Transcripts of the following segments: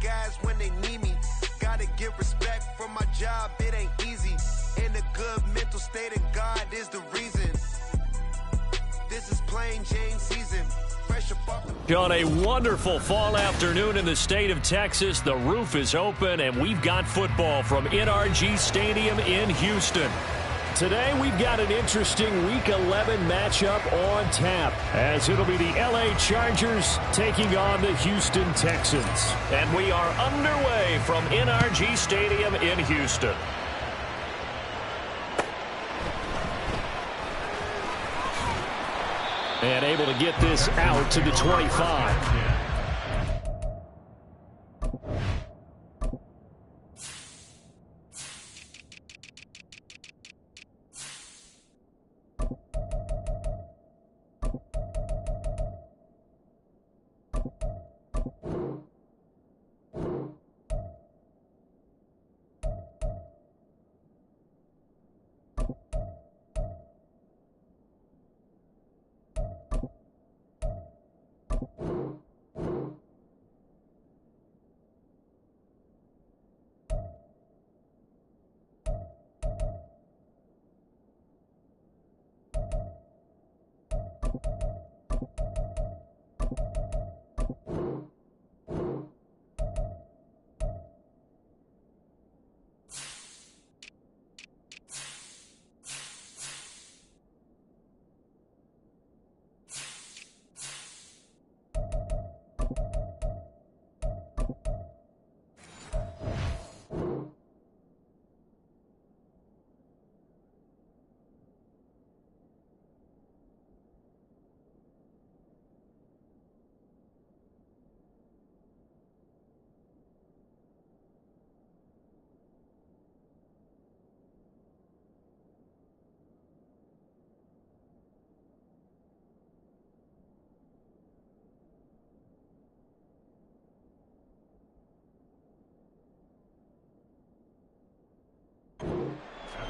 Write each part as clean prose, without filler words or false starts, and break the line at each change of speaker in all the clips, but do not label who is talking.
guys when they need me. Gotta give respect for my job, it ain't easy. In a good mental state, and God is the reason. This is plain Jane season. Fresh up off the...
On a wonderful fall afternoon in the state of Texas, the roof is open, and we've got football from NRG Stadium in Houston. Today, we've got an interesting Week 11 matchup on tap, as it'll be the LA Chargers taking on the Houston Texans. And we are underway from NRG Stadium in Houston. And able to get this out to the 25.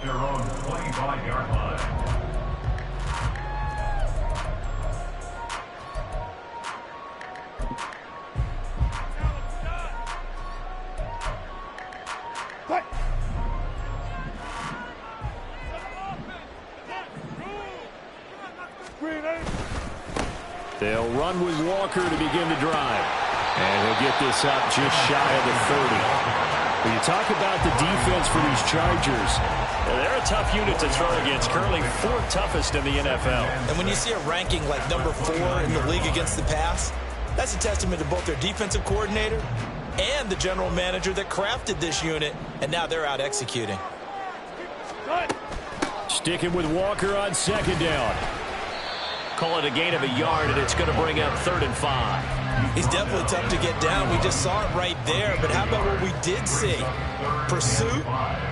Their own 25-yard line.
They'll run with Walker to begin the drive. And he'll get this up just shy of the 30. When you talk about the defense for these Chargers, they're a tough unit to throw against, currently fourth toughest in the NFL.
And when you see a ranking like number 4 in the league against the pass, that's a testament to both their defensive coordinator and the general manager that crafted this unit, and now they're out executing.
Sticking with Walker on second down. Call it a gain of a yard, and it's going to bring up 3rd and 5.
He's definitely tough to get down. We just saw it right there. But how about what we did see? Pursuit,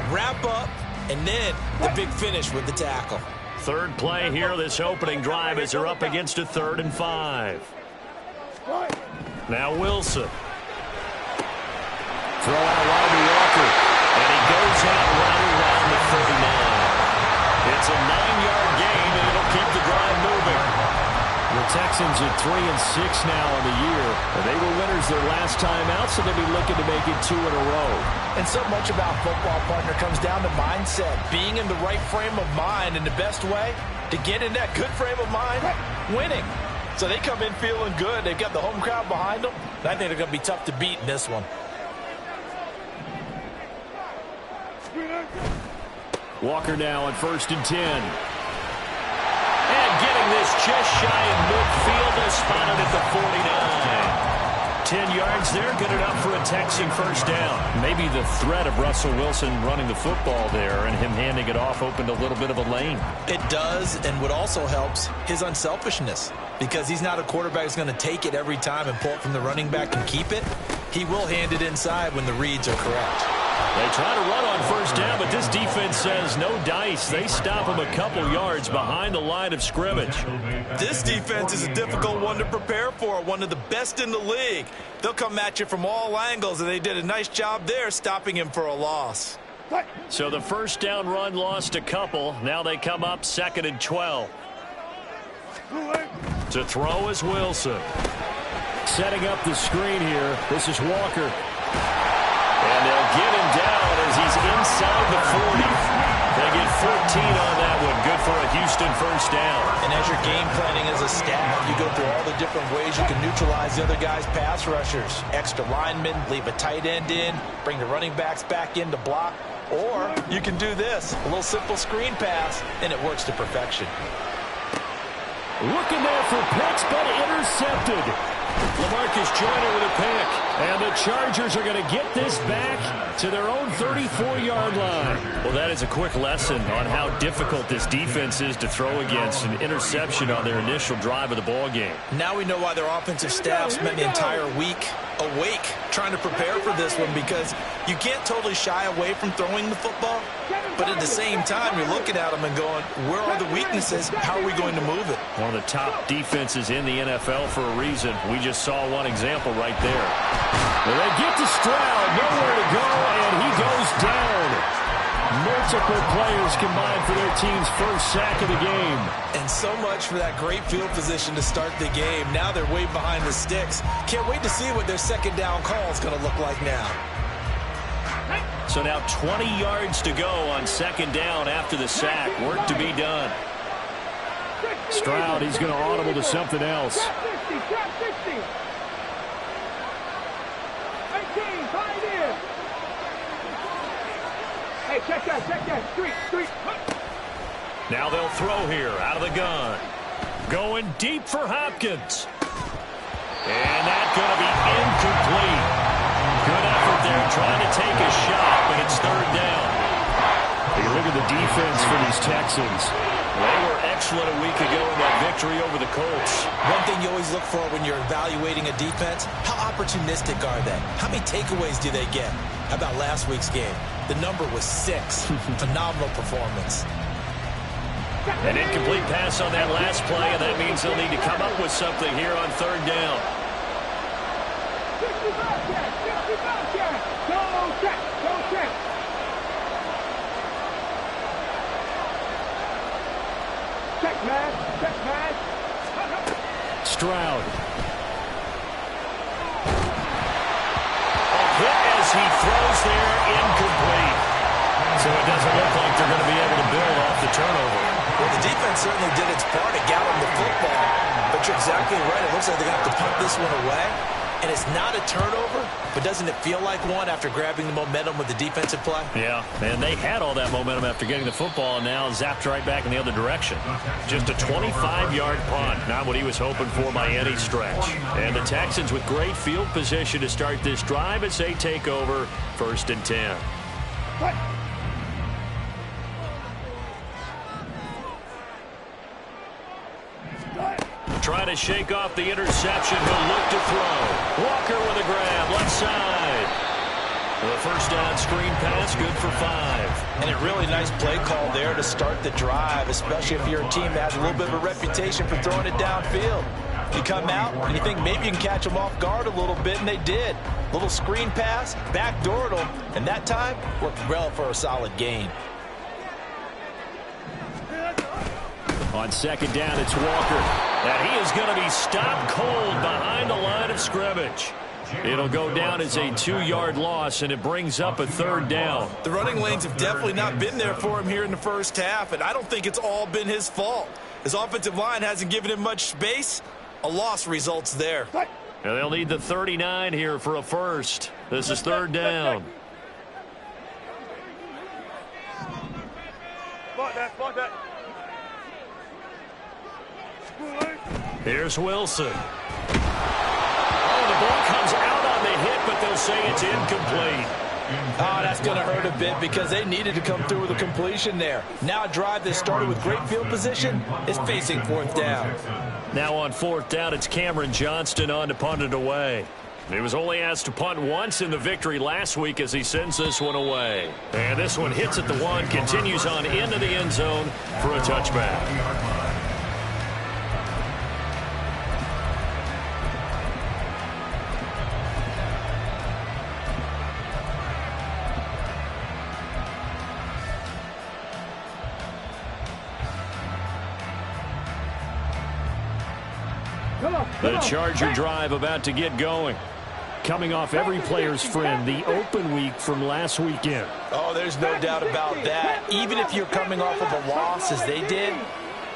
wrap up, and then the big finish with the tackle.
Third play here, this opening drive, as they're up against a 3rd and 5. Now Wilson. Throw out wide to Walker. And he goes out right around the 39. It's a 9-yard gain, and it'll keep the drive moving. The Texans are 3-6 now in the year. They were winners their last time out, so they'll be looking to make it 2 in a row.
And so much about football, partner, comes down to mindset. Being in the right frame of mind, and the best way to get in that good frame of mind, winning. So they come in feeling good. They've got the home crowd behind them. I think they're going to be tough to beat in this one.
Walker now on 1st and 10. And getting this just shy of midfield, they're spotted at the 49. 10 yards there, good enough for a Texan first down. Maybe the threat of Russell Wilson running the football there and him handing it off opened a little bit of a lane.
It does, and what also helps, his unselfishness. Because he's not a quarterback who's going to take it every time and pull it from the running back and keep it. He will hand it inside when the reads are correct.
They try to run on first down, but this defense says no dice. They stop him a couple yards behind the line of scrimmage.
This defense is a difficult one to prepare for, one of the best in the league. They'll come at you from all angles, and they did a nice job there stopping him for a loss.
So the first down run lost a couple. Now they come up 2nd and 12. To throw is Wilson. Setting up the screen here. This is Walker. as he's inside the 40. They get 14 on that one. Good for a Houston first down.
And as you're game planning as a staff, you go through all the different ways you can neutralize the other guy's pass rushers. Extra linemen, leave a tight end in, bring the running backs back in to block. Or you can do this, a little simple screen pass, and it works to perfection.
Looking there for picks, but intercepted. LaMarcus Joyner with a pick. And the Chargers are going to get this back to their own 34-yard line. Well, that is a quick lesson on how difficult this defense is to throw against. An interception on their initial drive of the ball game.
Now we know why their offensive staff spent the entire week awake trying to prepare for this one, because you can't totally shy away from throwing the football, but at the same time you're looking at them and going, where are the weaknesses? How are we going to move it?
One of the top defenses in the NFL for a reason. We just saw one example right there. Well, they get to Stroud, nowhere to go, and he goes down. Multiple players combined for their team's first sack of the game.
And so much for that great field position to start the game. Now they're way behind the sticks. Can't wait to see what their second down call is going to look like now.
So now 20 yards to go on second down after the sack. Work to be done. Stroud, he's going to audible to something else.
Hey, check that. Street.
Now they'll throw here out of the gun. Going deep for Hopkins. And that's going to be incomplete. Good effort there trying to take a shot, but it's third down. You look at the defense for these Texans. They were excellent a week ago in that victory over the Colts.
One thing you always look for when you're evaluating a defense, how opportunistic are they? How many takeaways do they get? How about last week's game? The number was 6. Phenomenal performance.
An incomplete pass on that last play, and that means they'll need to come up with something here on third down. Stroud. A hit as he throws there, incomplete. So it doesn't look like they're going to be able to build off the turnover.
Well, the defense certainly did its part to gather the football. But you're exactly right. It looks like they're going to have to punt this one away. And it's not a turnover, but doesn't it feel like one after grabbing the momentum with the defensive play?
Yeah, and they had all that momentum after getting the football, and now zapped right back in the other direction. Just a 25-yard punt, not what he was hoping for by any stretch. And the Texans with great field position to start this drive as they take over 1st and 10. Trying to shake off the interception. He'll look to throw. Walker with a grab, left side. The first down screen pass, good for 5.
And a really nice play call there to start the drive, especially if you're a team that has a little bit of a reputation for throwing it downfield. You come out and you think maybe you can catch them off guard a little bit, and they did. Little screen pass, backdoored them, and that time worked well for a solid gain.
On second down, it's Walker. And he is going to be stopped cold behind the line of scrimmage. It'll go down as a 2-yard loss, and it brings up a third down.
The running lanes have definitely not been there for him here in the first half, and I don't think it's all been his fault. His offensive line hasn't given him much space. A loss results there.
And they'll need the 39 here for a first. This is third down.
Spot that.
Here's Wilson. Oh, the ball comes out on the hit, but they'll say it's incomplete.
Oh, that's going to hurt a bit because they needed to come through with a completion there. Now a drive that started with great field position is facing 4th down.
Now on 4th down, it's Cameron Johnston on to punt it away. He was only asked to punt once in the victory last week as he sends this one away. And this one hits at the 1, continues on into the end zone for a touchback. The Charger drive about to get going. coming off every player's friend, the open week from last weekend.
Oh, there's no doubt about that. Even if you're coming off of a loss as they did,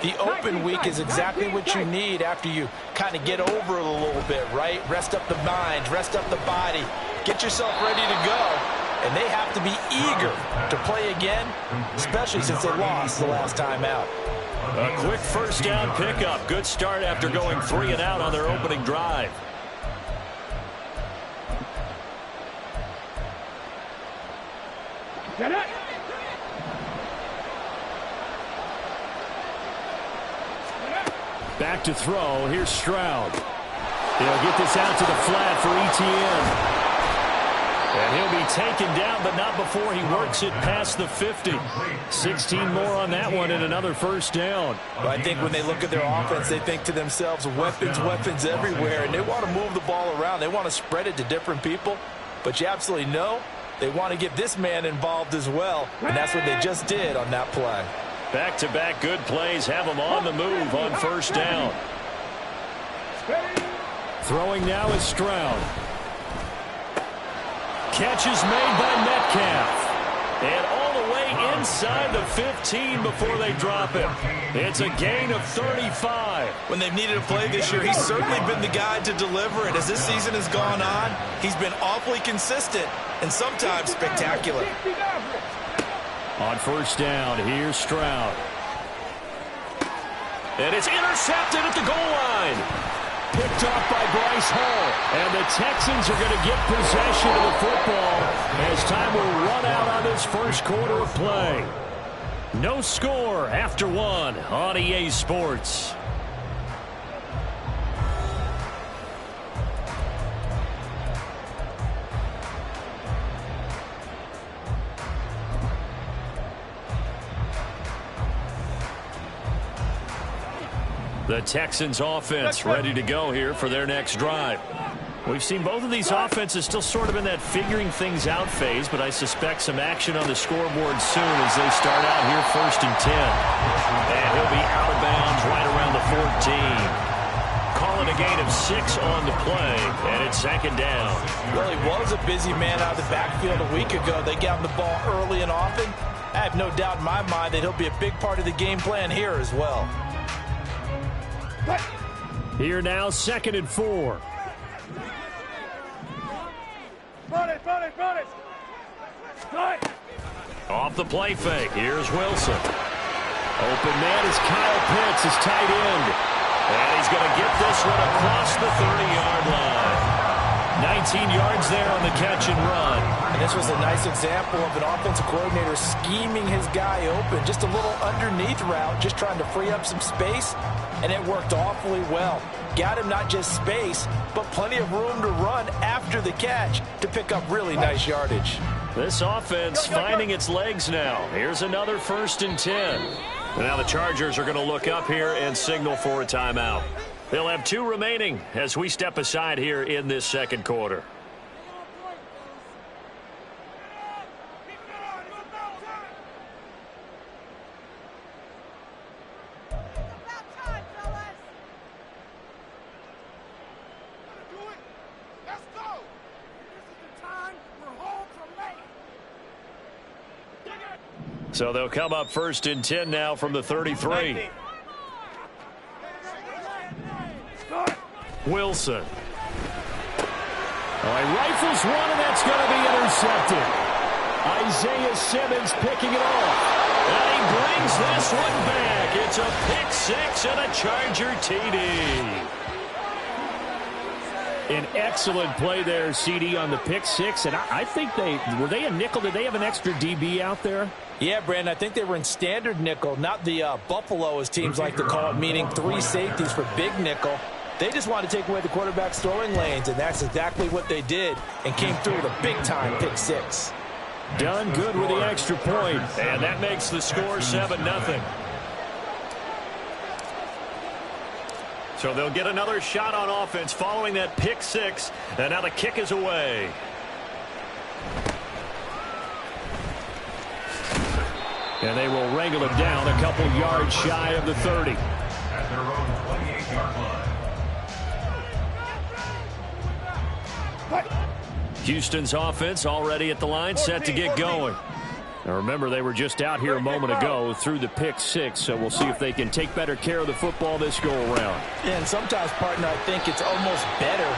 the open week is exactly what you need after you kind of get over it a little bit, right? Rest up the mind, rest up the body, get yourself ready to go. And they have to be eager to play again, especially since they lost the last time out.
A quick first down pickup. Good start after going 3 and out on their opening drive.
Get it.
Back to throw. Here's Stroud. He'll get this out to the flat for ETN. And he'll be taken down, but not before he works it past the 50. 16 more on that one and another first down.
Well, I think when they look at their offense, they think to themselves, weapons, weapons everywhere, and they want to move the ball around. They want to spread it to different people, but you absolutely know they want to get this man involved as well, and that's what they just did on that play.
Back-to-back good plays have them on the move on first down. Throwing now is Stroud. Catch is made by Metcalf. And all the way inside the 15 before they drop him. It's a gain of 35.
When they've needed a play this year, he's certainly been the guy to deliver it. As this season has gone on, he's been awfully consistent and sometimes spectacular.
On first down, here's Stroud. And it's intercepted at the goal line. Picked off by Bryce Hall. And the Texans are going to get possession of the football as time will run out on this first quarter of play. No score after one on EA Sports. The Texans offense ready to go here for their next drive. We've seen both of these offenses still sort of in that figuring things out phase, but I suspect some action on the scoreboard soon as they start out here first and 10. And he'll be out of bounds right around the 14. Calling a gain of 6 on the play, and it's second down.
Well, he was a busy man out of the backfield a week ago. They got him the ball early and often. I have no doubt in my mind that he'll be a big part of the game plan here as well.
Here now, 2nd and 4. Off the play fake. Here's Wilson. Open man is Kyle Pitts, his tight end. And he's going to get this one across the 30-yard line. 19 yards there on the catch and run.
And this was a nice example of an offensive coordinator scheming his guy open. Just a little underneath route, just trying to free up some space. And it worked awfully well. Got him not just space, but plenty of room to run after the catch to pick up really nice yardage.
This offense finding its legs now. Here's another 1st and 10. Now the Chargers are going to look up here and signal for a timeout. They'll have 2 remaining as we step aside here in this second quarter. So they'll come up 1st and 10 now from the 33. Wilson. Oh, he rifles one, and that's going to be intercepted. Isaiah Simmons picking it off. And he brings this one back. It's a pick 6 and a Charger TD. An excellent play there, CD, on the pick 6. And I think were they a nickel? Did they have an extra DB out there?
Yeah, Brandon, I think they were in standard nickel, not the Buffalo, as teams like to call it, meaning 3 safeties for big nickel. They just wanted to take away the quarterback's throwing lanes, and that's exactly what they did, and came through with a big-time pick 6.
Done good with the extra point, and that makes the score 7-0. So they'll get another shot on offense following that pick 6, and now the kick is away. And they will wrangle it down a couple yards shy of the 30.
At their own 28-yard line.
Houston's offense already at the line, set to get going. Now remember, they were just out here a moment ago through the pick 6, so we'll see if they can take better care of the football this go-around.
Yeah, and sometimes, partner, I think it's almost better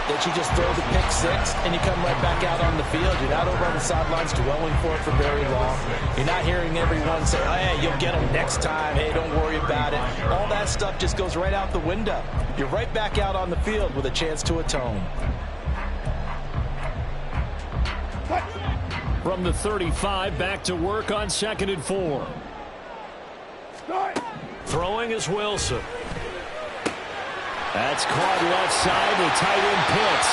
that you just throw the pick 6 and you come right back out on the field. You're not over on the sidelines dwelling for it for very long. You're not hearing everyone say, oh, hey, you'll get them next time. Hey, don't worry about it. All that stuff just goes right out the window. You're right back out on the field with a chance to atone.
From the 35, back to work on 2nd and 4. Throwing is Wilson. That's caught left side with tight end Pitts.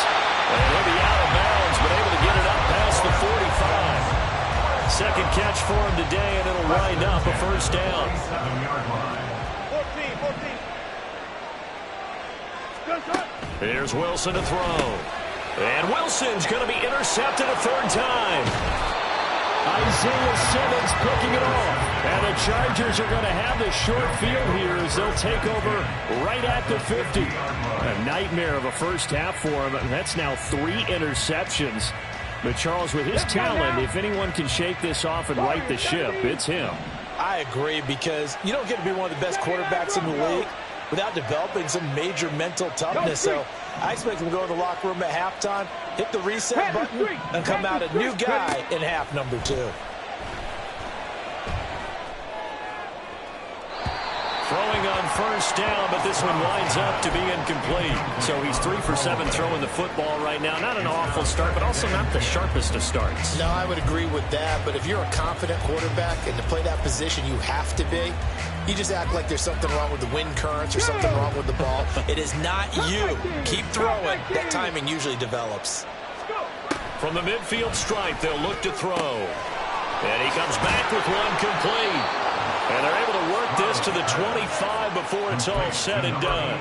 And he'll be out of bounds, but able to get it up past the 45. Second catch for him today, and it'll wind up a first down.
14.
Here's Wilson to throw. And Wilson's going to be intercepted a 3rd time. Isaiah Simmons picking it off. And the Chargers are going to have the short field here as they'll take over right at the 50. A nightmare of a first half for him. That's now 3 interceptions. But Charles, with his talent, if anyone can shake this off and right the ship, it's him.
I agree, because you don't get to be one of the best quarterbacks in the league without developing some major mental toughness. So I expect him to go in the locker room at halftime, hit the reset button, and come out a new guy in half number 2.
Throwing on first down, but this one winds up to be incomplete. So he's 3 for 7 throwing the football right now. Not an awful start, but also not the sharpest of starts.
No, I would agree with that. But if you're a confident quarterback and to play that position you have to be, you just act like there's something wrong with the wind currents or something wrong with the ball.
It is not you. Keep throwing. That timing usually develops.
From the midfield stripe, they'll look to throw. And he comes back with one complete. And they're able to work this to the 25 before it's all said and done.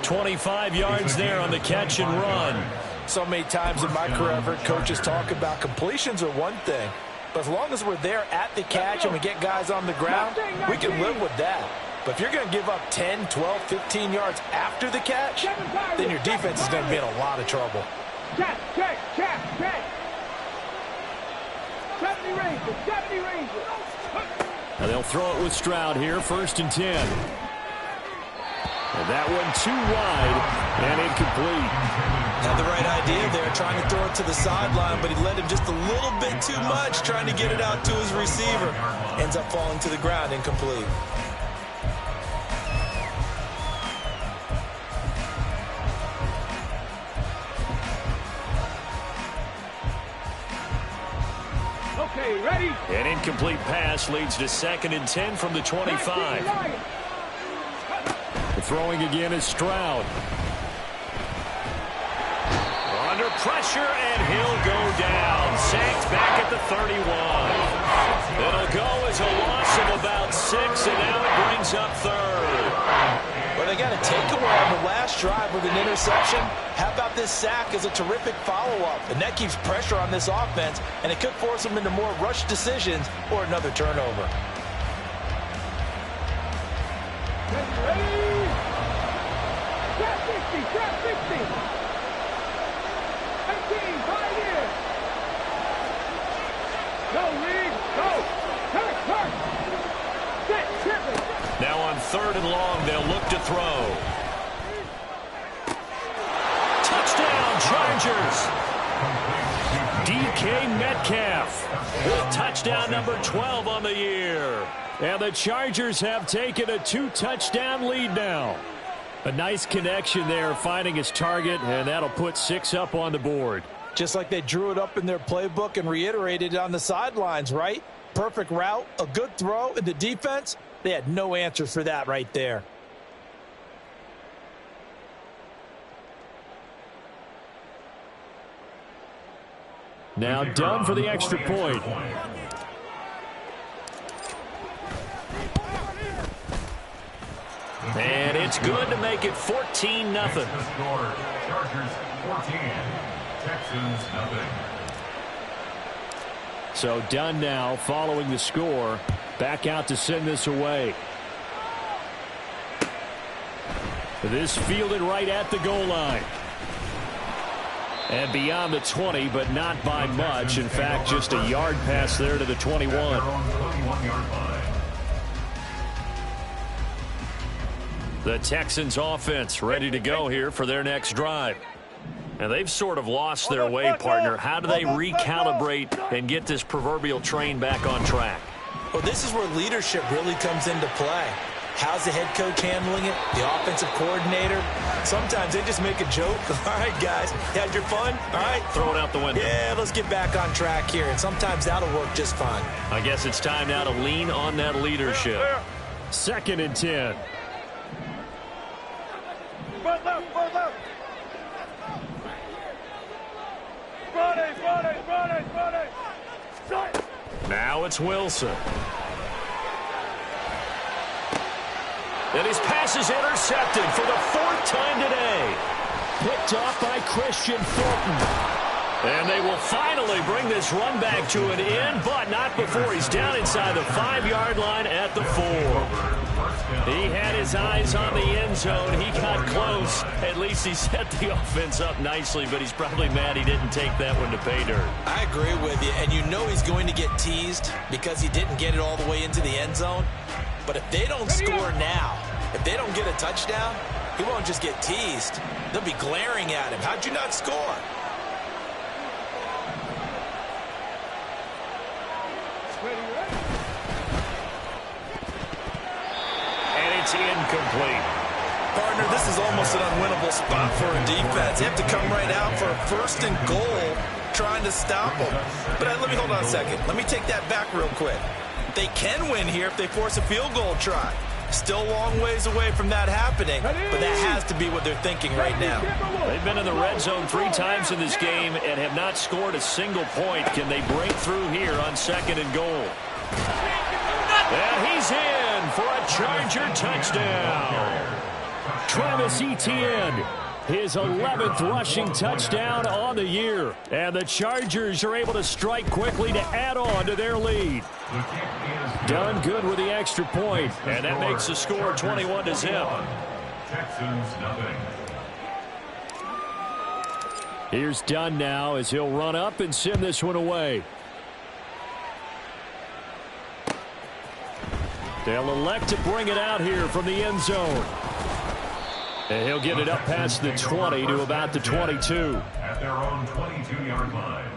25 yards there on the catch and run.
So many times in my career I've heard coaches talk about completions are one thing, but as long as we're there at the catch and we get guys on the ground, we can live with that. But if you're going to give up 10, 12, 15 yards after the catch, then your defense is going to be in a lot of trouble.
Check. 70 Rangers.
Now they'll throw it with Stroud here, 1st and 10. And that one too wide and incomplete.
Had the right idea there, trying to throw it to the sideline, but he led him just a little bit too much, trying to get it out to his receiver. Ends up falling to the ground, incomplete.
Okay, ready?
An incomplete pass leads to 2nd and 10 from the 25. The throwing again is Stroud. Under pressure, and he'll go down. Sacked back at the 31. It'll go as a loss of about 6, and now it brings up 3rd.
Well, they got a takeaway on the last drive with an interception. How about this sack as a terrific follow-up? And that keeps pressure on this offense, and it could force them into more rush decisions or another turnover.
Ready? Trap 60. 18, 5 years. Go, Reed, go. Turn. Set, triple.
Now on 3rd and long, they'll look to throw. Touchdown, Chargers. DK Metcalf with touchdown number 12 on the year. And the Chargers have taken a 2-touchdown lead now. A nice connection there, finding his target, and that'll put 6 up on the board.
Just like they drew it up in their playbook and reiterated it on the sidelines, right? Perfect route, a good throw, and the defense, they had no answer for that right there.
Now done for the extra point. And it's good to make it 14-0.
Chargers 14, Texans nothing.
So done now following the score. Back out to send this away. This fielded right at the goal line. And beyond the 20, but not by much. In fact, just a yard pass there to the 21. The Texans offense ready to go here for their next drive. And they've sort of lost their way, partner. How do they recalibrate and get this proverbial train back on track?
Well, this is where leadership really comes into play. How's the head coach handling it? The offensive coordinator? Sometimes they just make a joke. All right, guys, you had your fun? All right.
Throw it out the window.
Yeah, let's get back on track here. And sometimes that'll work just fine.
I guess it's time now to lean on that leadership. 2nd and 10. Now it's Wilson. And his pass is intercepted for the 4th time today. Picked off by Christian Fulton. And they will finally bring this run back to an end, but not before he's down inside the 5-yard line at the 4. He had his eyes on the end zone. He got close. At least he set the offense up nicely, but he's probably mad he didn't take that one to pay dirt.
I agree with you, and you know he's going to get teased because he didn't get it all the way into the end zone. But if they don't score now, if they don't get a touchdown, he won't just get teased. They'll be glaring at him. How'd you not score?
And it's incomplete.
Partner, this is almost an unwinnable spot for a defense. They have to come right out for a 1st and goal trying to stop them. But let me hold on a second. Let me take that back real quick. They can win here if they force a field goal try. Still a long ways away from that happening, but that has to be what they're thinking right now.
They've been in the red zone 3 times in this game and have not scored a single point. Can they break through here on 2nd and goal? And he's in for a Charger touchdown. Travis Etienne, his 11th rushing touchdown on the year. And the Chargers are able to strike quickly to add on to their lead. Done good with the extra point, and that makes the score 21-0.
Texans nothing.
Here's Dunn now as he'll run up and send this one away. They'll elect to bring it out here from the end zone. And he'll get it up past the 20 to about the 22.
At their own 22-yard line.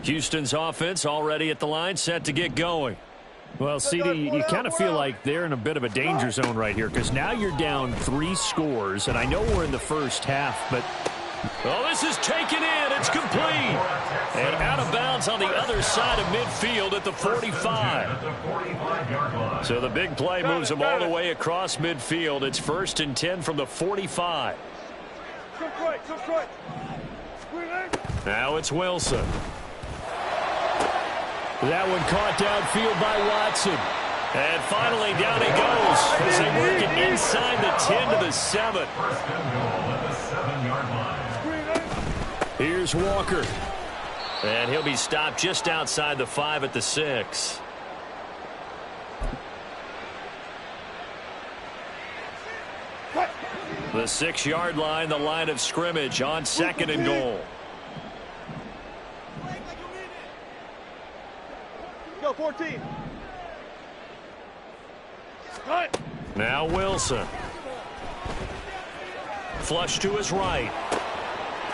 Houston's offense already at the line, set to get going. Well, CD, you kind of feel like they're in a bit of a danger zone right here because now you're down 3 scores, and I know we're in the first half, but oh, this is taken in. It's complete. And out of bounds on the other side of midfield at the 45. So the big play moves them all the way across midfield. It's 1st and 10 from the 45. Now it's Wilson. That one caught downfield by Watson. And finally down he goes as they work it inside the 10 to the 7. Here's Walker. And he'll be stopped just outside the 5 at the 6. The 6-yard line, the line of scrimmage on 2nd and goal.
Go 14.
Now Wilson. Flush to his right.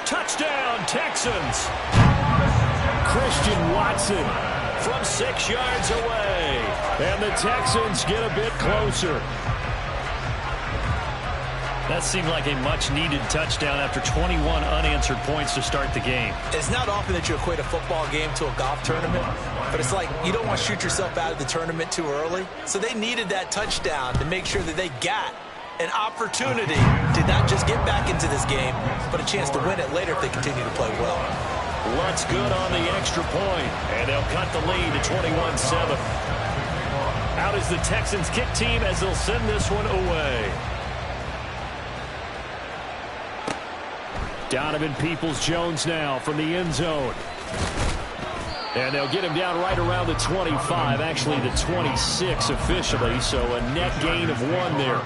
Touchdown, Texans. Christian Watson from 6 yards away. And the Texans get a bit closer. That seemed like a much-needed touchdown after 21 unanswered points to start the game.
It's not often that you equate a football game to a golf tournament, but it's like you don't want to shoot yourself out of the tournament too early. So they needed that touchdown to make sure that they got an opportunity to not just get back into this game, but a chance to win it later if they continue to play well.
Lutz good on the extra point, and they'll cut the lead to 21-7. Out is the Texans kick team as they'll send this one away. Donovan Peoples-Jones now from the end zone. And they'll get him down right around the 25, actually the 26 officially, so a net gain of 1 there.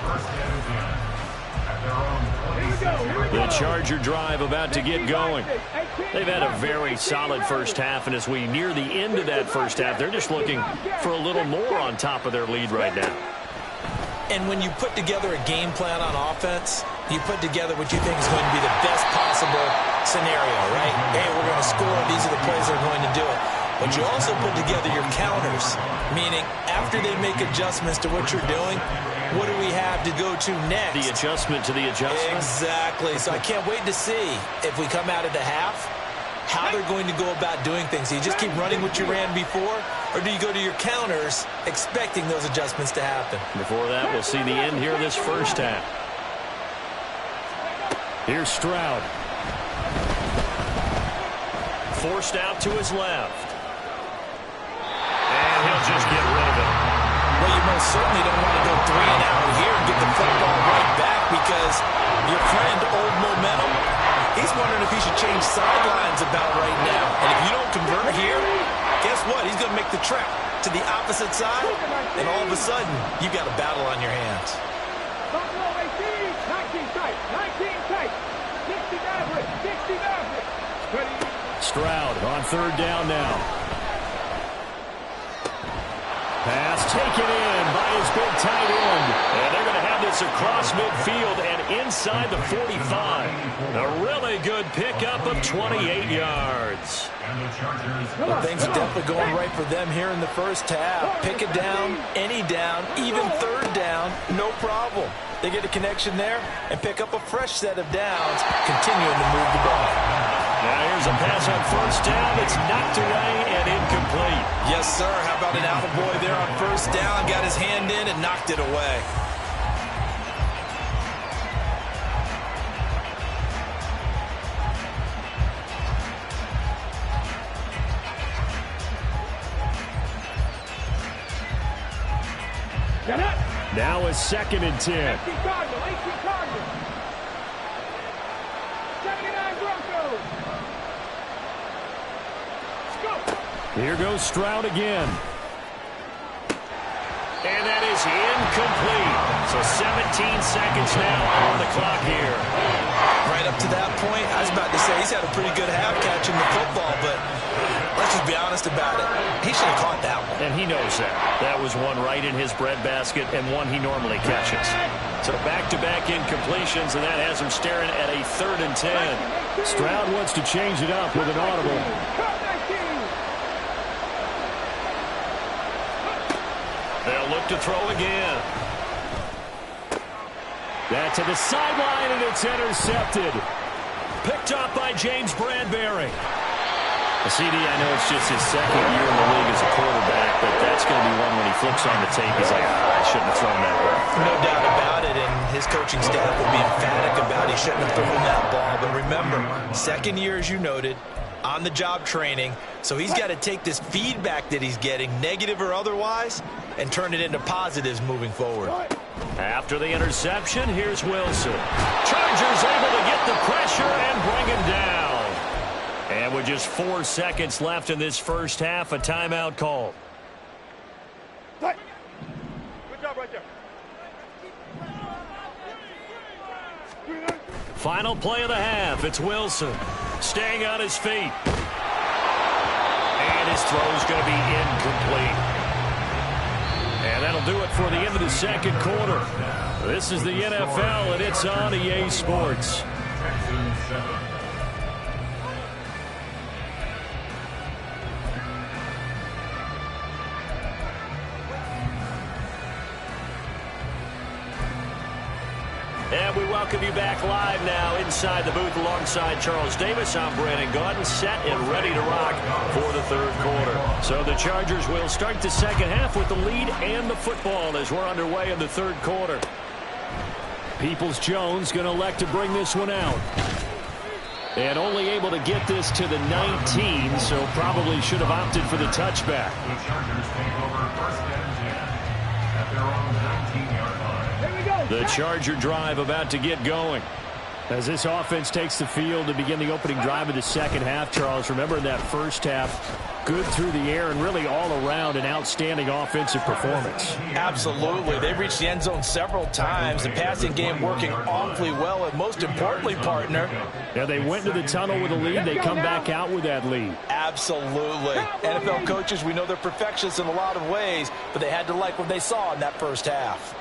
The Charger drive about to get going. They've had a very solid first half, and as we near the end of that first half, they're just looking for a little more on top of their lead right now.
And when you put together a game plan on offense, you put together what you think is going to be the best possible scenario, right? Hey, we're going to score. These are the plays that are going to do it. But you also put together your counters, meaning after they make adjustments to what you're doing, what do we have to go to next?
The adjustment to the adjustment.
Exactly. So I can't wait to see if we come out of the half, how they're going to go about doing things. Do you just keep running what you ran before, or do you go to your counters expecting those adjustments to happen?
Before that, we'll see the end here this first half. Here's Stroud. Forced out to his left. And he'll just get rid of it.
Well, you most certainly don't want to go 3 and out here and get the football right back because your friend, Old Momentum, he's wondering if he should change sidelines about right now. And if you don't convert here, guess what? He's going to make the trek to the opposite side, and all of a sudden, you've got a battle on your hands.
19 tight, 19 tight, 60 average, 60 average.
Stroud on 3rd down now. Pass taken in by his big tight end. And they're going to have this across midfield and inside the 45. A really good pickup of 28 yards.
Well, things are definitely going right for them here in the first half. Pick it down, any down, even 3rd down, no problem. They get a connection there and pick up a fresh set of downs, continuing to move the ball.
Now here's a pass on 1st down. It's knocked away and incomplete.
Yes, sir. How about an attaboy there on 1st down? Got his hand in and knocked it away.
Now is 2nd and 10.
18 Cardinal, 18 Cardinal. 79 Broncos. Let's go.
Here goes Stroud again. And that is incomplete. So 17 seconds now on the clock here.
Right up to that point, I was about to say he's had a pretty good half catching the football, but let's just be honest about it. He should have caught that one.
And he knows that. That was one right in his breadbasket and one he normally catches. So back-to-back incompletions, and that has him staring at a 3rd and 10. Stroud wants to change it up with an audible. They'll look to throw again. That to the sideline, and it's intercepted. Picked up by James Bradbury. CD, I know it's just his 2nd year in the league as a quarterback, but that's going to be one when he flips on the tape. He's like, I shouldn't have thrown that ball.
No doubt about it, and his coaching staff will be emphatic about he shouldn't have thrown that ball. But remember, 2nd year, as you noted, on-the-job training, so he's got to take this feedback that he's getting, negative or otherwise, and turn it into positives moving forward.
After the interception, here's Wilson. Chargers able to get the pressure and bring him down. And with just 4 seconds left in this first half, a timeout call.
Good job right there.
Final play of the half. It's Wilson staying on his feet. And his throw's going to be incomplete. And that'll do it for the end of the 2nd quarter. This is the NFL, and it's on EA Sports. And we welcome you back live now inside the booth alongside Charles Davis. I'm Brandon Gaudin, set and ready to rock for the 3rd quarter. So the Chargers will start the 2nd half with the lead and the football as we're underway in the 3rd quarter. Peoples-Jones going to elect to bring this one out. And only able to get this to the 19, so probably should have opted for the touchback.
The Chargers take over 1st and 10 at their own 19-yard line.
The Charger drive about to get going. As this offense takes the field to begin the opening drive of the second half, Charles, remember in that first half, good through the air and really all around an outstanding offensive performance.
Absolutely. They've reached the end zone several times. The passing game working awfully well, and most importantly, partner.
Yeah, they went to the tunnel with a lead. They come back out with that lead.
Absolutely. NFL coaches, we know they're perfectionists in a lot of ways, but they had to like what they saw in that first half.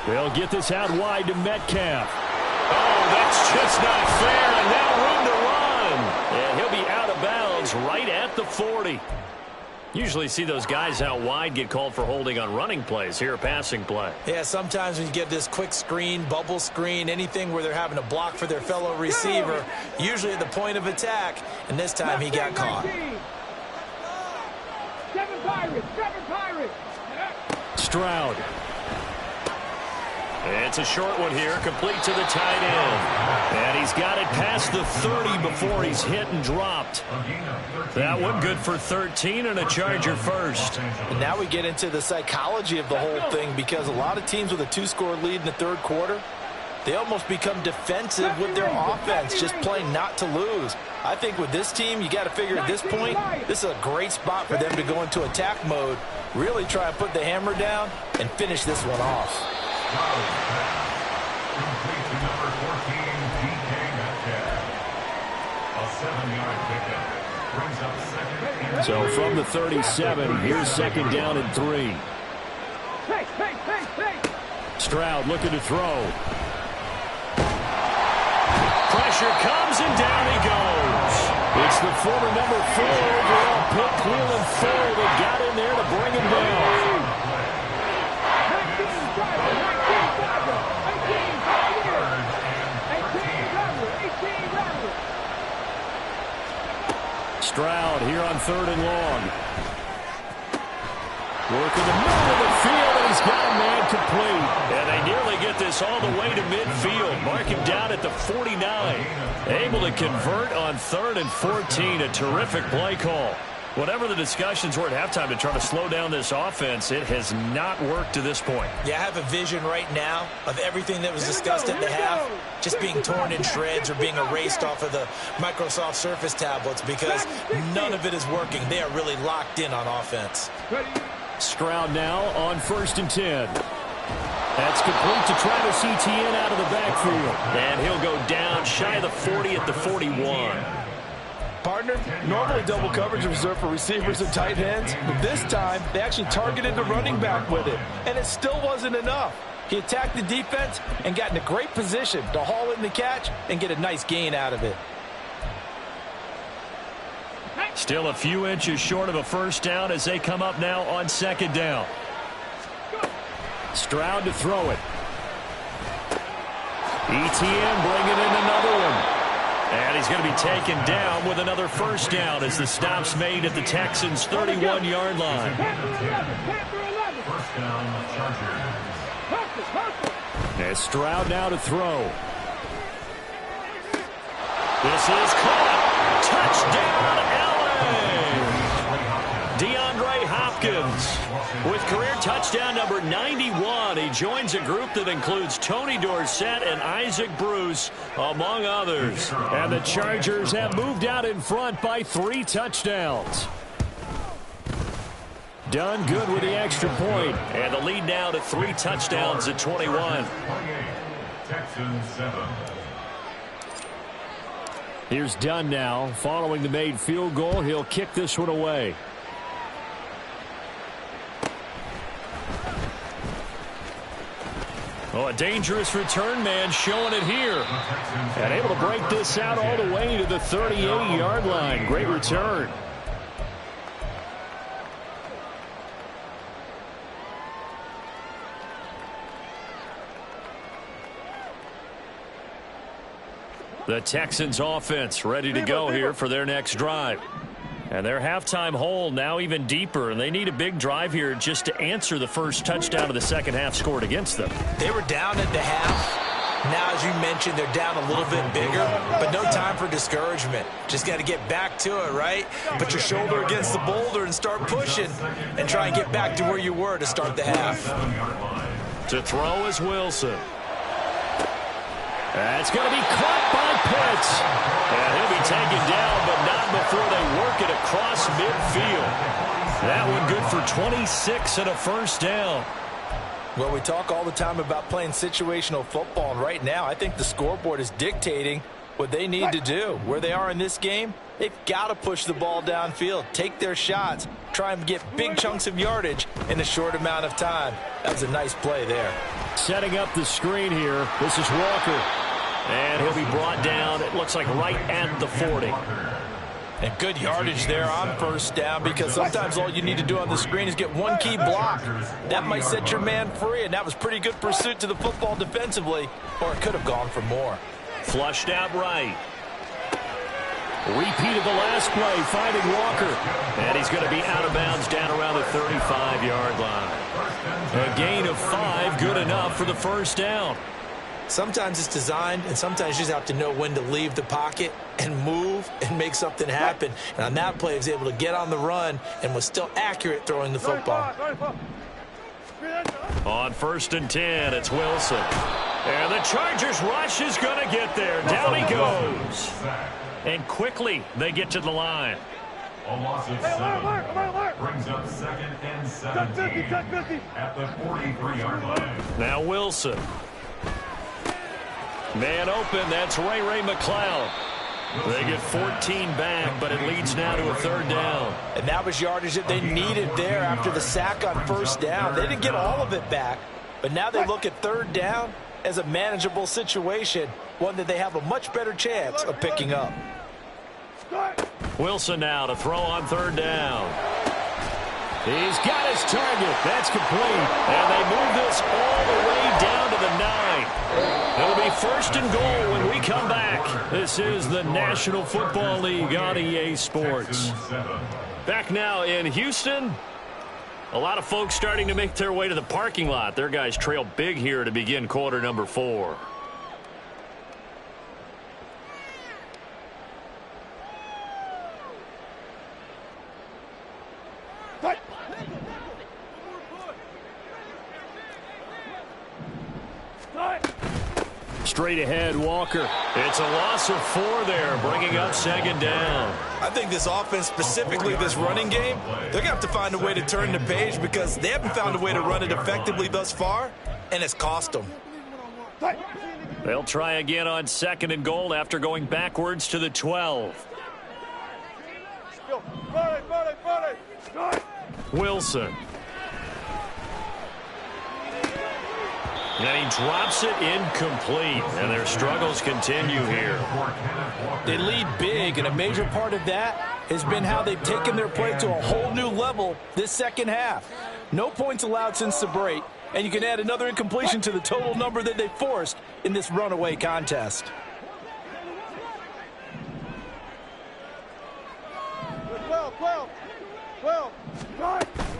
They'll get this out wide to Metcalf. Oh, that's just not fair, and now room to run. And he'll be out of bounds right at the 40. Usually see those guys out wide get called for holding on running plays. Here, a passing play.
Yeah, sometimes when you get this quick screen, bubble screen, anything where they're having to block for their fellow receiver, usually at the point of attack, and this time he got caught.
7 Pirates.
Stroud. It's a short one here, complete to the tight end. And he's got it past the 30 before he's hit and dropped. That one good for 13 and a Charger first.
And now we get into the psychology of the whole thing, because a lot of teams with a 2-score lead in the third quarter, they almost become defensive with their offense, just playing not to lose. I think with this team, you got to figure at this point, this is a great spot for them to go into attack mode, really try and put the hammer down and finish this one off.
Complete to number 14, pt24. A 7-yard pickup. Brings up second and
So from the 37, here's second down and 3. Stroud looking to throw. Pressure comes and down he goes. It's the former number 4 overall pick, Cleveland Ford, that got in there to bring him down. Stroud here on 3rd and long. Work in the middle of the field, and he's got a man complete. And they nearly get this all the way to midfield. Mark him down at the 49. Able to convert on 3rd and 14. A terrific play call. Whatever the discussions were at halftime to try to slow down this offense, it has not worked to this point.
Yeah, I have a vision right now of everything that was discussed at the half just being torn in shreds or being erased off of the Microsoft Surface tablets, because none of it is working. They are really locked in on offense.
Stroud now on 1st and 10. That's complete to Travis Etienne out of the backfield. And he'll go down shy of the 40 at the 41.
Partner, normally double coverage is reserved for receivers and tight ends, but this time they actually targeted the running back with it, and it still wasn't enough. He attacked the defense and got in a great position to haul in the catch and get a nice gain out of it.
Still a few inches short of a first down as they come up now on 2nd down. Stroud to throw it. Etienne bringing in another one. And he's going to be taken down with another first down as the stop's made at the Texans' 31-yard line.
first down, Chargers.
And Stroud now to throw. This is caught. Touchdown, LA! DeAndre Hopkins with career touchdown number 91. He joins a group that includes Tony Dorsett and Isaac Bruce, among others. And the Chargers have moved out in front by 3 touchdowns. Done good with the extra point. And the lead now to 3 touchdowns at 21.
Texans 7.
Here's Dunn now. Following the made field goal, he'll kick this one away. Oh, a dangerous return man showing it here. And able to break this out all the way to the 38-yard line. Great return. The Texans offense ready to go here for their next drive. And their halftime hole now even deeper, and they need a big drive here just to answer the first touchdown of the second half scored against them.
They were down at the half. Now, as you mentioned, they're down a little bit bigger, but no time for discouragement. Just got to get back to it, right? Put your shoulder against the boulder and start pushing and try and get back to where you were to start the half.
To throw is Wilson. That's going to be caught by Pitts. And he'll be taken down, but not before they work it across midfield. That one good for 26 and a first down.
Well, we talk all the time about playing situational football, and right now I think the scoreboard is dictating what they need to do. Where they are in this game, they've got to push the ball downfield, take their shots, try and get big chunks of yardage in a short amount of time. That was a nice play there.
Setting up the screen here, this is Walker. And he'll be brought down, it looks like right at the 40.
And good yardage there on first down, because sometimes all you need to do on the screen is get one key block. That might set your man free, and that was pretty good pursuit to the football defensively, or it could have gone for more.
Flushed out right. Repeat of the last play, finding Walker. And he's going to be out of bounds down around the 35-yard line. A gain of 5, good enough for the first down.
Sometimes it's designed, and sometimes you just have to know when to leave the pocket and move and make something happen. And on that play, he was able to get on the run and was still accurate throwing the football.
On 1st and 10, it's Wilson. And the Chargers rush is going to get there. Down he goes. And quickly, they get to the line.
A loss of 7 brings up 2nd and 17 at the 43-yard line.
Now Wilson. Man open, that's Ray McLeod. They get 14 back, but it leads now to a 3rd down.
And that was yardage that they needed there after the sack on 1st down. They didn't get all of it back, but now they look at 3rd down as a manageable situation, one that they have a much better chance of picking up.
Wilson now to throw on 3rd down. He's got his target. That's complete. And they move this all the way down to the 9. It'll be 1st and goal when we come back. This is the National Football League on EA Sports. Back now in Houston. A lot of folks starting to make their way to the parking lot. Their guys trail big here to begin quarter number 4. Straight ahead, Walker. It's a loss of 4 there, bringing up 2nd down.
I think this offense, specifically this running game, they're going to have to find a way to turn the page because they haven't found a way to run it effectively thus far, and it's cost them.
They'll try again on 2nd and goal after going backwards to the 12. Wilson. And he drops it incomplete, and their struggles continue here.
They lead big, and a major part of that has been how they've taken their play to a whole new level this second half. No points allowed since the break, and you can add another incompletion to the total number that they forced in this runaway contest.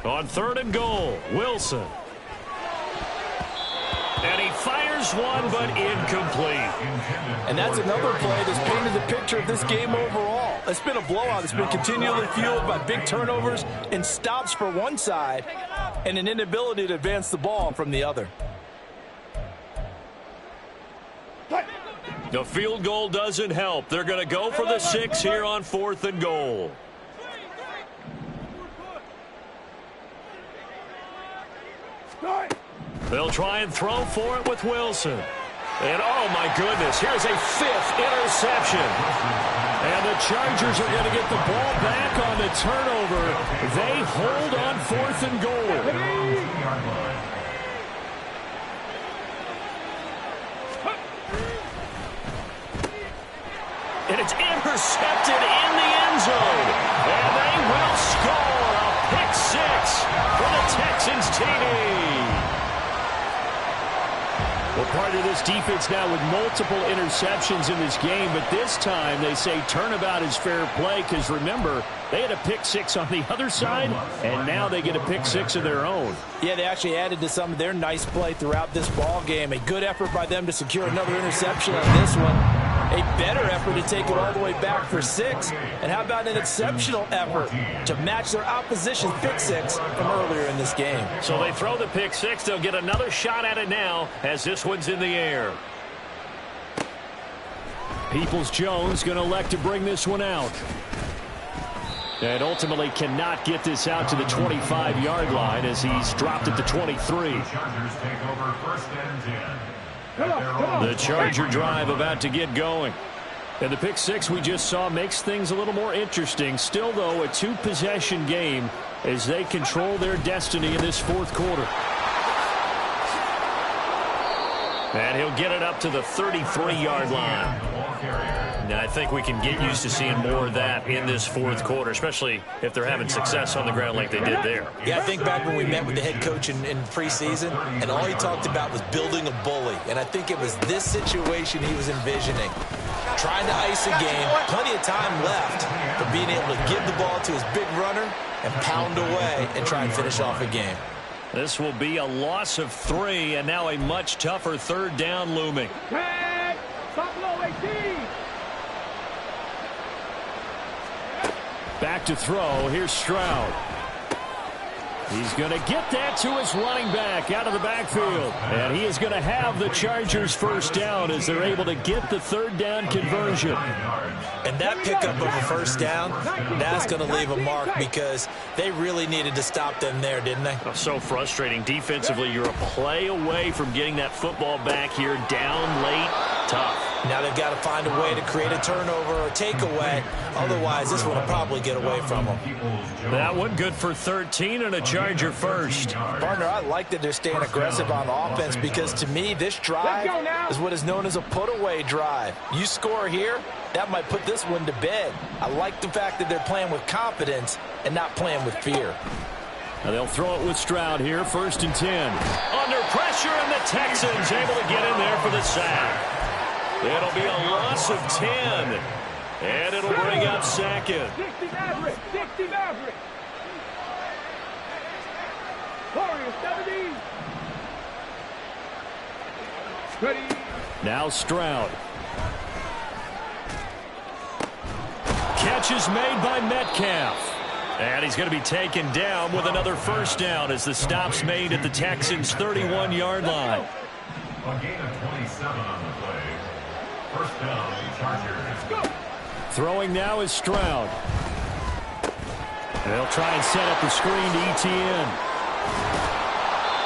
On 3rd and goal, Wilson. And he fires one, but incomplete.
And that's another play that's painted the picture of this game overall. It's been a blowout. It's been continually fueled by big turnovers and stops for one side and an inability to advance the ball from the other.
The field goal doesn't help. They're going to go for the 6 here on 4th and goal. They'll try and throw for it with Wilson. And, oh, my goodness, here's a 5th interception. And the Chargers are going to get the ball back on the turnover. They hold on 4th and goal. And it's intercepted in the end zone. And they will score a pick 6 for the Texans TD. Well, part of this defense now with multiple interceptions in this game, but this time they say turnabout is fair play because, remember, they had a pick 6 on the other side, and now they get a pick 6 of their own.
Yeah, they actually added to some of their nice play throughout this ball game. A good effort by them to secure another interception on this one. A better effort to take it all the way back for 6. And how about an exceptional effort to match their opposition's pick 6 from earlier in this game?
So they throw the pick 6. They'll get another shot at it now as this one's in the air. Peoples-Jones going to elect to bring this one out. And ultimately cannot get this out to the 25-yard line as he's dropped it to 23.
The Chargers take over 1st and 10.
The Charger drive about to get going. And the pick 6 we just saw makes things a little more interesting. Still, though, a 2-possession game as they control their destiny in this 4th quarter. And he'll get it up to the 33-yard line. Now, I think we can get used to seeing more of that in this 4th quarter, especially if they're having success on the ground like they did there.
Yeah, I think back when we met with the head coach in preseason, and all he talked about was building a bully. And I think it was this situation he was envisioning. Trying to ice a game, plenty of time left, but being able to give the ball to his big runner and pound away and try and finish off a game.
This will be a loss of 3, and now a much tougher 3rd down looming.
Buffalo 18.
Back to throw. Here's Stroud. He's going to get that to his running back out of the backfield. And he is going to have the Chargers 1st down as they're able to get the 3rd down conversion.
And that pickup of a 1st down, that's going to leave a mark because they really needed to stop them there, didn't they?
Oh, so frustrating. Defensively, you're a play away from getting that football back here. Down late, tough.
Now they've got to find a way to create a turnover or takeaway. Otherwise, this one will probably get away from them.
That one good for 13 and a Charger 1st.
Partner, I like that they're staying aggressive on offense because to me, this drive is what is known as a put-away drive. You score here, that might put this one to bed. I like the fact that they're playing with confidence and not playing with fear.
Now they'll throw it with Stroud here, 1st and 10. Under pressure, and the Texans able to get in there for the sack. It'll be a loss of 10, and it'll bring up 2nd.
60 Maverick. 60 Maverick. Warriors 17. Ready.
Now Stroud. Catch is made by Metcalf. And he's going to be taken down with another 1st down as the stop's made at the Texans' 31-yard line.
A gain of 27 on the play. 1st down, Chargers.
Throwing now is Stroud. And they'll try and set up the screen to Etienne.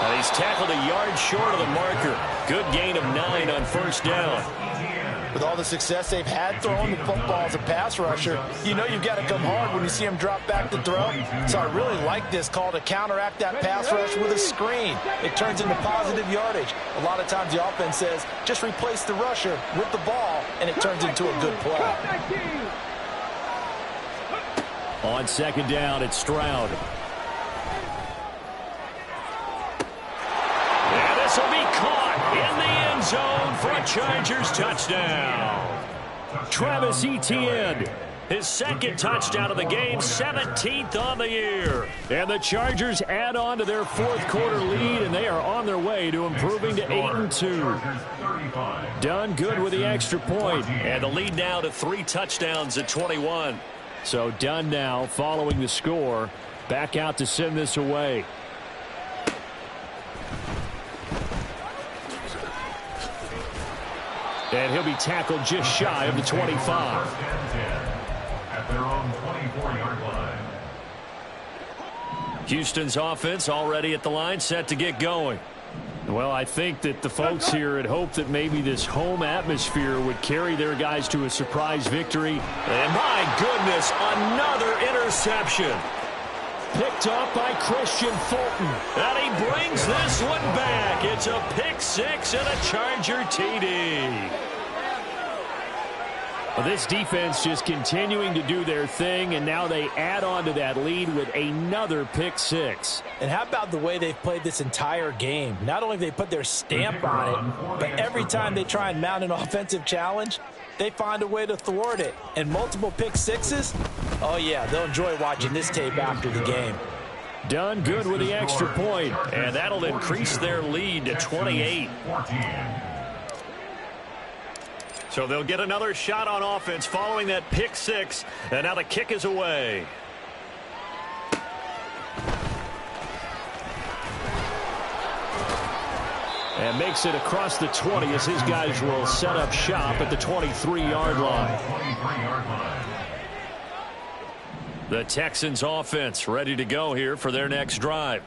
And he's tackled a yard short of the marker. Good gain of 9 on 1st down.
With all the success they've had throwing the football as a pass rusher, you know you've got to come hard when you see him drop back to throw. So I really like this call to counteract that pass rush with a screen. It turns into positive yardage. A lot of times the offense says, just replace the rusher with the ball, and it turns into a good play.
On 2nd down, it's Stroud. And this will be caught in the end zone for a Chargers touchdown. Travis Etienne, his 2nd touchdown of the game, 17th on the year. And the Chargers add on to their 4th quarter lead, and they are on their way to improving to 8-2. Done good with the extra point, and the lead now to 3 touchdowns at 21. So Dunn now, following the score, back out to send this away. And he'll be tackled just shy of the 25.
1st and 10 at their own 24-yard line.
Houston's offense already at the line, set to get going. Well, I think that the folks here had hoped that maybe this home atmosphere would carry their guys to a surprise victory. And my goodness, another interception. Picked up by Christian Fulton. And he brings this one back. It's a pick 6 and a Charger TD. Well, this defense just continuing to do their thing, and now they add on to that lead with another pick 6.
And how about the way they've played this entire game? Not only have they put their stamp on it, but every time they try and mount an offensive challenge, they find a way to thwart it. And multiple pick 6s, oh yeah, they'll enjoy watching this tape after the game.
Done good with the extra point, and that'll increase their lead to 28. So they'll get another shot on offense following that pick six, and now the kick is away. And makes it across the 20 as his guys will set up shop at the 23-yard line. The Texans offense ready to go here for their next drive.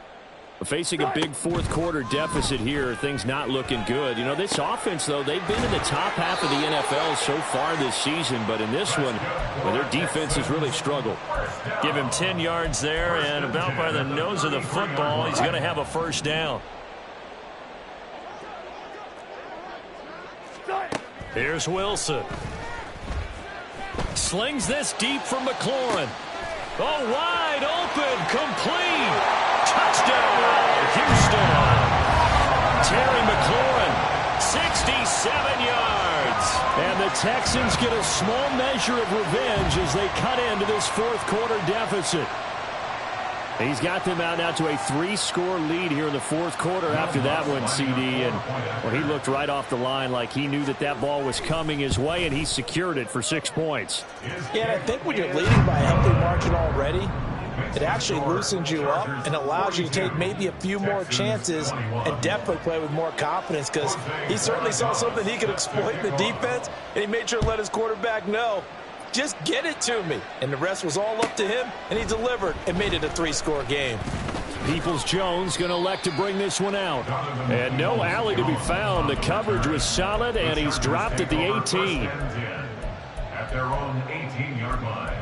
Facing a big fourth quarter deficit here, things not looking good. You know, this offense, though, they've been in the top half of the NFL so far this season, but in this one, well, their defense has really struggled. Give him 10 yards there, and about by the nose of the football, he's going to have a first down. Here's Wilson. Slings this deep from McLaurin. Oh, wide open, complete. Touchdown, Houston. Terry McLaurin, 67 yards. And the Texans get a small measure of revenge as they cut into this fourth quarter deficit. He's got them out now to a 3-score lead here in the fourth quarter after that one, CD. And well, he looked right off the line like he knew that that ball was coming his way, and he secured it for 6 points.
Yeah, and I think when you're leading by a healthy margin already, it actually loosens you up and allows you to take maybe a few more chances and definitely play with more confidence, because he certainly saw something he could exploit in the defense, and he made sure to let his quarterback know, just get it to me. And the rest was all up to him, and he delivered and made it a 3-score game.
Peoples-Jones going to elect to bring this one out. And no alley to be found. The coverage was solid, and he's dropped at the 18.
At their own 18-yard line.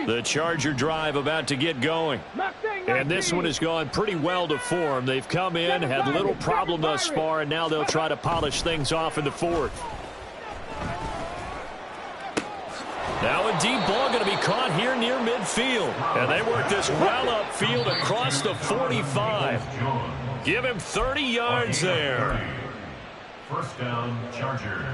The Charger drive about to get going. And this one has gone pretty well to form. They've come in, had little problem thus far, and now they'll try to polish things off in the fourth. Now a deep ball going to be caught here near midfield. And they work this well upfield across the 45. Give him 30 yards there.
First down, Chargers.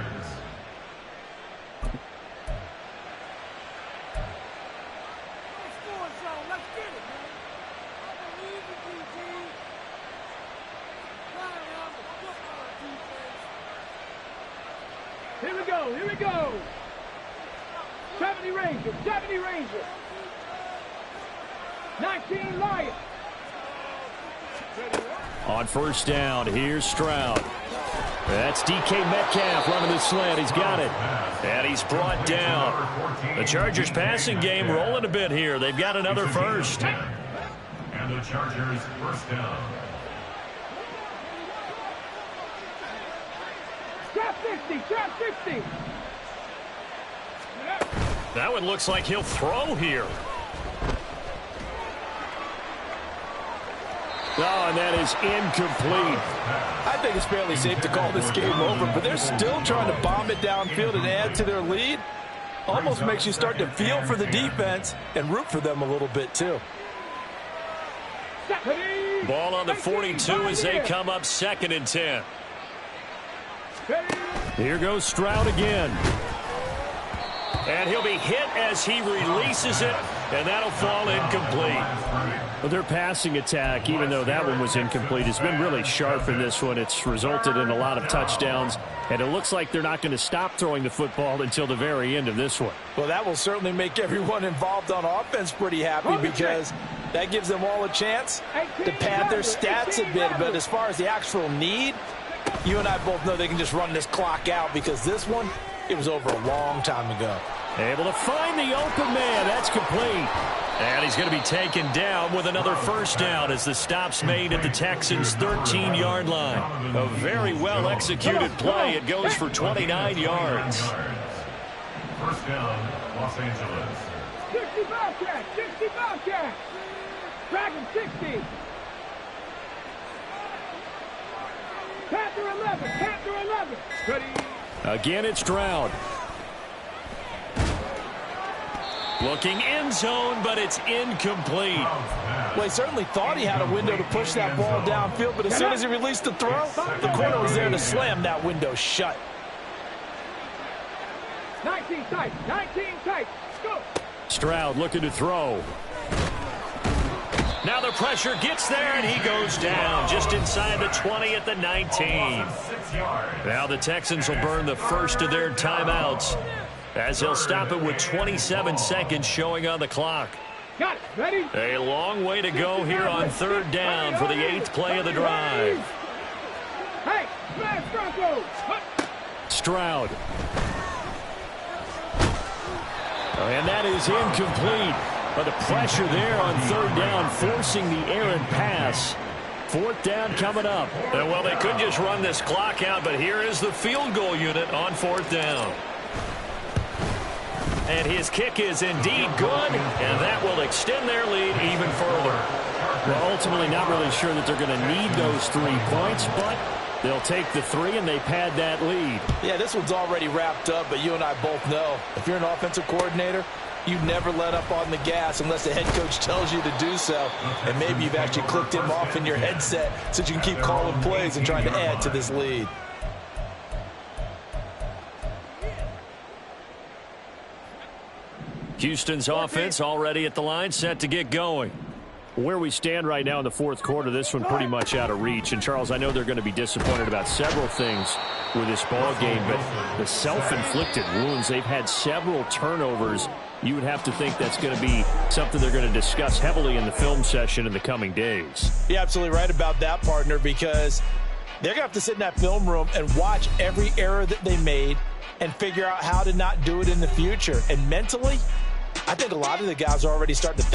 Here we go. 70 Rangers, 70 Rangers. 19 Lions.
On first down, here's Stroud. That's DK Metcalf running the slant. He's got it. And he's brought down. The Chargers passing game rolling a bit here. They've got another first.
And the Chargers first down.
Trap 60, trap 60.
That one looks like he'll throw here. Oh, and that is incomplete.
I think it's fairly safe to call this game over, but they're still trying to bomb it downfield and add to their lead. Almost makes you start to feel for the defense and root for them a little bit, too.
Ball on the 42 as they come up 2nd and 10. Here goes Stroud again. And he'll be hit as he releases it, and that'll fall incomplete. Well, their passing attack, even though that one was incomplete, has been really sharp in this one. It's resulted in a lot of touchdowns, and it looks like they're not going to stop throwing the football until the very end of this one.
Well, that will certainly make everyone involved on offense pretty happy, because that gives them all a chance to pad their stats a bit. But as far as the actual need, you and I both know they can just run this clock out, because this one, it was over a long time ago.
Able to find the open man. That's complete. And he's going to be taken down with another first down as the stop's made at the Texans' 13-yard line. A very well-executed play. It goes for 29 yards.
First down, Los Angeles.
60 Bobcats, 60 Bobcats. Dragon 60. Panther 11, Panther 11. Ready.
Again, it's Stroud. Looking end zone, but it's incomplete.
Well, he certainly thought he had a window to push that ball downfield, but as soon as he released the throw, the corner was there to slam that window shut.
19 tight, 19 tight.
Stroud looking to throw. Now the pressure gets there, and he goes down just inside the 20 at the 19. Now the Texans will burn the first of their timeouts as he'll stop it with 27 seconds showing on the clock.
Got it. Ready?
A long way to go here on third down for the 8th play of the drive.
Hey, flash Broncos.
Stroud. And that is incomplete. But the pressure there on third down, forcing the errant pass. Fourth down coming up. And well, they could just run this clock out, but here is the field goal unit on fourth down. And his kick is indeed good, and that will extend their lead even further. Well, ultimately not really sure that they're going to need those 3 points, but they'll take the 3 and they pad that lead.
Yeah, this one's already wrapped up, but you and I both know if you're an offensive coordinator, you never let up on the gas unless the head coach tells you to do so. And maybe you've actually clicked him off in your headset so you can keep calling plays and trying to add to this lead.
Houston's offense already at the line, set to get going. Where we stand right now in the fourth quarter, this one pretty much out of reach. And, Charles, I know they're going to be disappointed about several things with this ball game, but the self-inflicted wounds, they've had several turnovers. You would have to think that's going to be something they're going to discuss heavily in the film session in the coming days.
You're absolutely right about that, partner, because they're going to have to sit in that film room and watch every error that they made and figure out how to not do it in the future. And mentally, I think a lot of the guys are already starting to